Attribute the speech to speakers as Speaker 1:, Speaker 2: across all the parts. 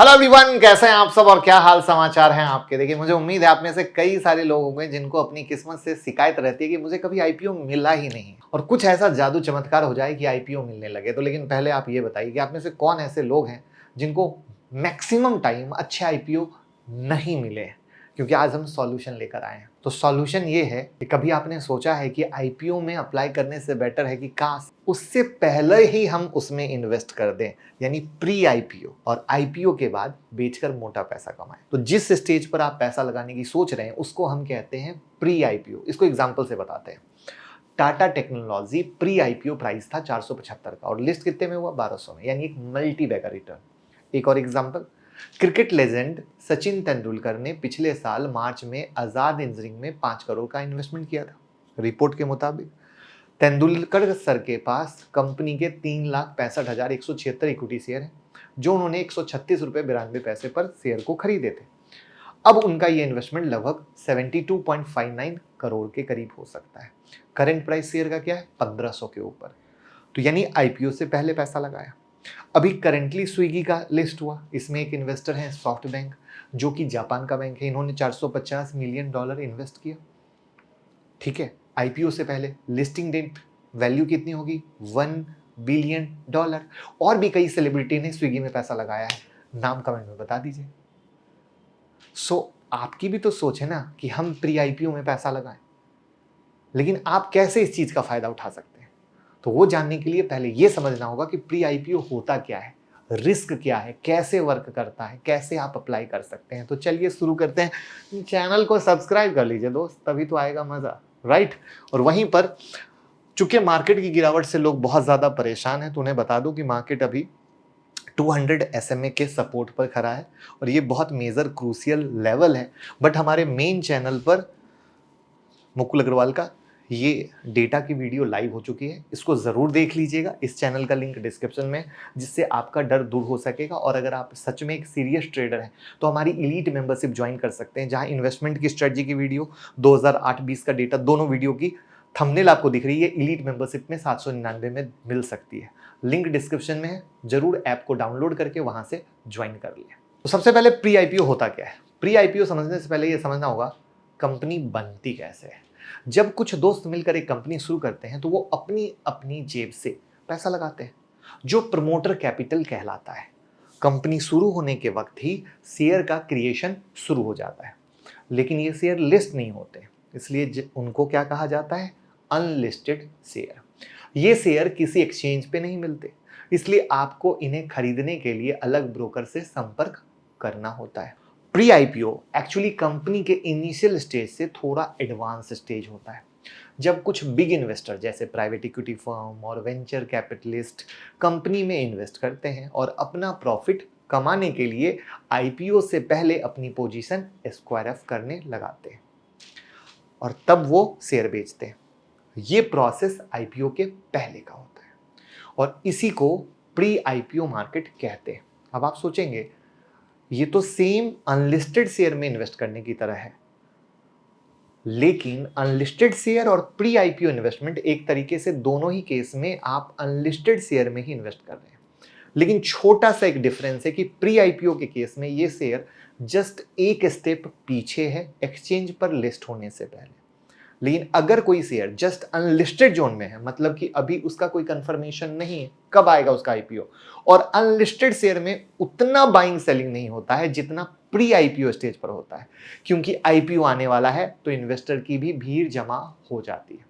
Speaker 1: Hello everyone, कैसे हैं आप सब और क्या हाल समाचार हैं आपके। देखिए, मुझे उम्मीद है आप में से कई सारे लोग होंगे जिनको अपनी किस्मत से शिकायत रहती है कि मुझे कभी आईपीओ मिला ही नहीं और कुछ ऐसा जादू चमत्कार हो जाए कि आईपीओ मिलने लगे। तो लेकिन पहले आप ये बताइए कि आप में से कौन ऐसे लोग हैं जिनको मैक्सिमम टाइम अच्छे आईपीओ नहीं मिले हैं, क्योंकि आज हम सॉल्यूशन लेकर आए हैं। तो सॉल्यूशन ये है कि कभी आपने सोचा है कि आईपीओ में अप्लाई करने से बेटर है कि काश उससे पहले ही हम उसमें इन्वेस्ट कर दें, यानी प्री आईपीओ, और आईपीओ के बाद बेचकर मोटा पैसा कमाएं। तो जिस स्टेज पर आप पैसा लगाने की सोच रहे हैं उसको हम कहते हैं प्री आईपीओ। इसको एग्जांपल से बताते हैं। Tata technology pre IPO price था 475 का और लिस्ट कितने में हुआ? 1200 में, यानी एक मल्टी बैगर रिटर्न। एक और example, cricket legend Sachin Tendulkar ने पिछले साल मार्च में आजाद इंजीनियरिंग में 5 करोड़ का इन्वेस्टमेंट किया था। रिपोर्ट के मुताबिक तेंदुलकर सर के पास कंपनी के 3,65,176 इक्विटी शेयर हैं, जो उन्होंने 136 रुपये 92 पैसे पर शेयर को खरीदे थे। अब उनका ये इन्वेस्टमेंट लगभग 72.59 करोड़ के करीब हो सकता है। करंट प्राइस शेयर का क्या है? 1500 के ऊपर। तो यानी आईपीओ से पहले पैसा लगाया। अभी करंटली स्विगी का लिस्ट हुआ, इसमें एक इन्वेस्टर है सॉफ्ट बैंक, जो कि जापान का बैंक है। इन्होंने $450 मिलियन इन्वेस्ट किया। ठीक है, आईपीओ से पहले लिस्टिंग डेट वैल्यू कितनी होगी? $1 बिलियन। और भी कई सेलिब्रिटी ने स्विगी में पैसा लगाया है, नाम कमेंट में बता दीजिए। आपकी भी तो सोच है ना कि हम प्री आईपीओ में पैसा लगाएं, लेकिन आप कैसे इस चीज का फायदा उठा सकते हैं? तो वो जानने के लिए पहले ये समझना होगा कि प्री आईपीओ होता क्या है, रिस्क क्या है, कैसे वर्क करता है, कैसे आप अप्लाई कर सकते हैं। तो चलिए शुरू करते हैं। चैनल को सब्सक्राइब कर लीजिए दोस्त, तभी तो आएगा मजा, राइट। और वहीं पर चूंकि मार्केट की गिरावट से लोग बहुत ज्यादा परेशान हैं, तो उन्हें बता दूं कि मार्केट अभी 200 SMA के सपोर्ट पर खड़ा है और ये बहुत मेजर क्रूशियल लेवल है। बट हमारे मेन चैनल पर मुकुल अग्रवाल का ये डेटा की वीडियो लाइव हो चुकी है, इसको ज़रूर देख लीजिएगा। इस चैनल का लिंक डिस्क्रिप्शन में, जिससे आपका डर दूर हो सकेगा। और अगर आप सच में एक सीरियस ट्रेडर हैं तो हमारी इलीट मेंबरशिप ज्वाइन कर सकते हैं, जहां इन्वेस्टमेंट की स्ट्रेटजी की वीडियो, 2008-20 का डेटा, दोनों वीडियो की थंबनेल आपको दिख रही है। इलीट मेंबरशिप में 799 में मिल सकती है। लिंक डिस्क्रिप्शन में है, जरूर ऐप को डाउनलोड करके वहां से ज्वाइन कर लें। तो सबसे पहले प्री आईपीओ होता क्या है? प्री आईपीओ समझने से पहले ये समझना होगा कंपनी बनती कैसे है। जब कुछ दोस्त मिलकर एक कंपनी शुरू करते हैं तो वो अपनी अपनी जेब से पैसा लगाते हैं, जो प्रमोटर कैपिटल कहलाता है। कंपनी शुरू होने के वक्त ही शेयर का क्रिएशन शुरू हो जाता है, लेकिन ये शेयर लिस्ट नहीं होते, इसलिए उनको क्या कहा जाता है? Unlisted share. ये शेयर किसी एक्सचेंज पे नहीं मिलते, इसलिए आपको इन्हें खरीदने के लिए अलग ब्रोकर से संपर्क करना होता है। प्री आईपीओ एक्चुअली कंपनी के इनिशियल स्टेज से थोड़ा एडवांस स्टेज होता है, जब कुछ बिग इन्वेस्टर जैसे प्राइवेट इक्विटी फर्म और वेंचर कैपिटलिस्ट कंपनी में इन्वेस्ट करते हैं और अपना प्रॉफिट कमाने के लिए आईपीओ से पहले अपनी पोजीशन स्क्वायर ऑफ करने लगाते हैं और तब वो शेयर बेचते हैं। ये प्रोसेस आईपीओ के पहले का होता है और इसी को प्री आईपीओ मार्केट कहते हैं। अब आप सोचेंगे, ये तो सेम अनलिस्टेड शेयर में इन्वेस्ट करने की तरह है, लेकिन अनलिस्टेड शेयर और प्री आईपीओ इन्वेस्टमेंट एक तरीके से दोनों ही केस में आप अनलिस्टेड शेयर में ही इन्वेस्ट कर रहे हैं। लेकिन छोटा सा एक डिफरेंस है कि प्री आईपीओ के केस में ये शेयर जस्ट एक स्टेप पीछे है एक्सचेंज पर लिस्ट होने से पहले। लेकिन अगर कोई शेयर जस्ट अनलिस्टेड जोन में है, मतलब कि अभी उसका कोई कंफर्मेशन नहीं है कब आएगा उसका आईपीओ, और अनलिस्टेड शेयर में उतना बाइंग सेलिंग नहीं होता है जितना प्री आईपीओ स्टेज पर होता है, क्योंकि आईपीओ आने वाला है तो इन्वेस्टर की भी भीड़ जमा हो जाती है।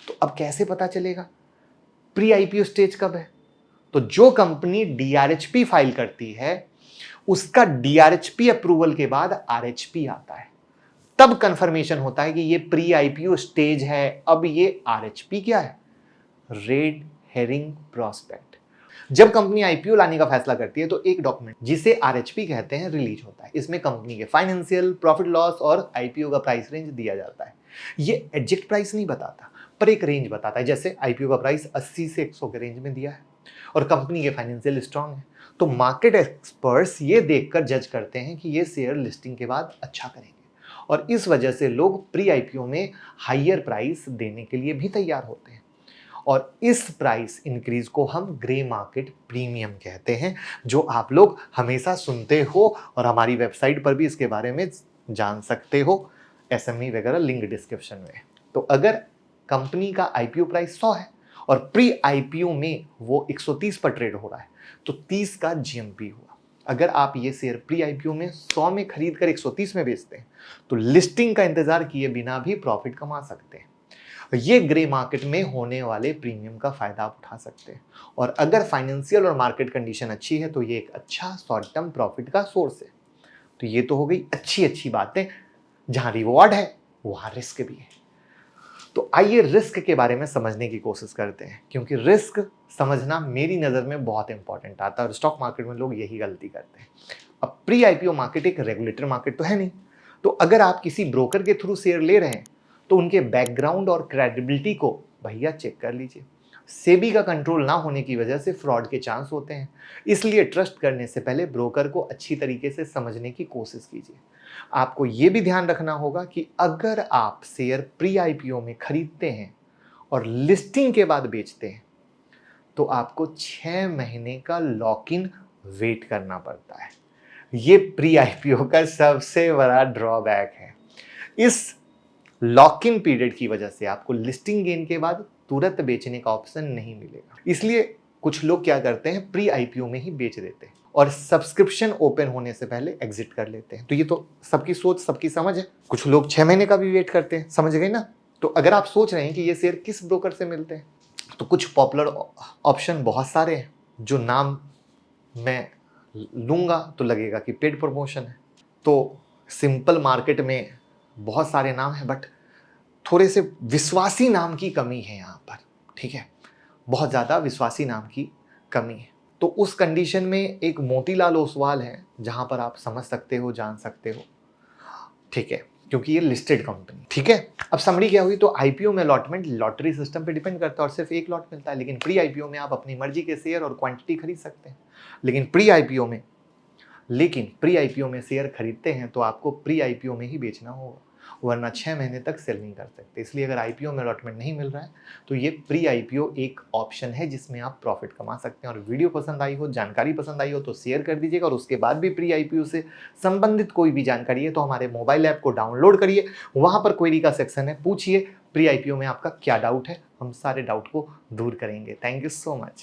Speaker 1: तो अब कैसे पता चलेगा प्री आईपीओ स्टेज कब है? तो जो कंपनी डीआरएचपी फाइल करती है, उसका डीआरएचपी अप्रूवल के बाद आरएचपी आता है, तब कंफर्मेशन होता है कि ये प्री आईपीओ स्टेज है। अब ये आरएचपी क्या है? Red herring prospect. जब कंपनी आईपीओ लाने का फैसला करती है तो एक डॉक्यूमेंट, जिसे आरएचपी कहते हैं, रिलीज होता है। इसमें कंपनी के फाइनेंशियल, प्रॉफिट लॉस और आईपीओ का प्राइस रेंज दिया जाता है। ये एग्जैक्ट प्राइस नहीं बताता, पर एक रेंज बताता है। जैसे आईपीओ का प्राइस 80 से 100 के रेंज में दिया है और कंपनी के फाइनेंशियल स्ट्रांग है, तो मार्केट एक्सपर्ट्स ये देखकर जज करते हैं कि ये शेयर लिस्टिंग के बाद अच्छा करेंगे, और इस वजह से लोग प्री आईपीओ में हाईयर प्राइस देने के लिए भी तैयार होते हैं। और इस प्राइस इंक्रीज को हम ग्रे मार्केट प्रीमियम कहते हैं, जो आप लोग हमेशा सुनते हो और हमारी वेबसाइट पर भी इसके बारे में जान सकते हो, SME वगैरह लिंक डिस्क्रिप्शन में। तो अगर कंपनी का IPO प्राइस 100 है और प्री IPO में वो 130 पर ट्रेड हो रहा है, तो 30 का GMP हुआ। अगर आप ये शेयर प्री IPO में 100 में खरीद कर 130 में बेचते हैं, तो लिस्टिंग का इंतजार किए बिना भी प्रॉफिट कमा सकते हैं। ये ग्रे मार्केट में होने वाले प्रीमियम का फायदा आप उठा सकते हैं। और अगर फाइनेंशियल और मार्केट कंडीशन अच्छी है तो ये एक अच्छा शॉर्ट टर्म प्रॉफिट का सोर्स है। तो ये तो हो गई अच्छी अच्छी बातें, जहां रिवॉर्ड है वहां रिस्क भी है। तो आइए रिस्क के बारे में समझने की कोशिश करते हैं, क्योंकि रिस्क समझना मेरी नज़र में बहुत इंपॉर्टेंट आता है और स्टॉक मार्केट में लोग यही गलती करते हैं। अब प्री IPO मार्केट एक रेगुलेटर मार्केट तो है नहीं, तो अगर आप किसी ब्रोकर के थ्रू शेयर ले रहे हैं तो उनके बैकग्राउंड और क्रेडिबिलिटी को भैया चेक कर लीजिए। सेबी का कंट्रोल ना होने की वजह से फ्रॉड के चांस होते हैं, इसलिए ट्रस्ट करने से पहले ब्रोकर को अच्छी तरीके से समझने की कोशिश कीजिए। आपको ये भी ध्यान रखना होगा कि अगर आप शेयर प्री IPO में खरीदते हैं और लिस्टिंग के बाद बेचते हैं तो आपको 6 महीने का लॉक इन वेट करना पड़ता है। ये प्री IPO का सबसे बड़ा ड्रॉबैक है। इस लॉक इन पीरियड की वजह से आपको लिस्टिंग गेन के बाद तुरंत बेचने का ऑप्शन नहीं मिलेगा। इसलिए कुछ लोग क्या करते हैं, प्री IPO में ही बेच देते हैं और सब्सक्रिप्शन ओपन होने से पहले एग्जिट कर लेते हैं। तो ये तो सबकी सोच, सबकी समझ है। कुछ लोग 6 महीने का भी वेट करते हैं, समझ गए ना। तो अगर आप सोच रहे हैं कि ये शेयर किस ब्रोकर से मिलते हैं, तो कुछ पॉपुलर ऑप्शन बहुत सारे हैं, जो नाम मैं लूंगा तो लगेगा कि पेड प्रमोशन है। तो सिंपल मार्केट में बहुत सारे नाम हैं, बट थोड़े से विश्वासी नाम की कमी है यहाँ पर, ठीक है, बहुत ज़्यादा विश्वासी नाम की कमी है। तो उस कंडीशन में एक मोतीलाल ओसवाल है जहाँ पर आप समझ सकते हो, जान सकते हो, ठीक है, क्योंकि ये लिस्टेड कंपनी, ठीक है। अब समरी क्या हुई, तो IPO में अलॉटमेंट लॉटरी सिस्टम पे डिपेंड करता है और सिर्फ एक लॉट मिलता है, लेकिन प्री IPO में आप अपनी मर्जी के शेयर और क्वांटिटी खरीद सकते हैं। लेकिन प्री IPO में शेयर खरीदते हैं तो आपको प्री IPO में ही बेचना होगा, वरना 6 महीने तक सेल नहीं कर सकते। इसलिए अगर IPO में अलॉटमेंट नहीं मिल रहा है तो ये प्री IPO एक ऑप्शन है जिसमें आप प्रॉफिट कमा सकते हैं। और वीडियो पसंद आई हो, जानकारी पसंद आई हो तो शेयर कर दीजिएगा। और उसके बाद भी प्री IPO से संबंधित कोई भी जानकारी है तो हमारे मोबाइल ऐप को डाउनलोड करिए, वहाँ पर क्वेरी का सेक्शन है, पूछिए प्री IPO में आपका क्या डाउट है, हम सारे डाउट को दूर करेंगे। Thank you so much.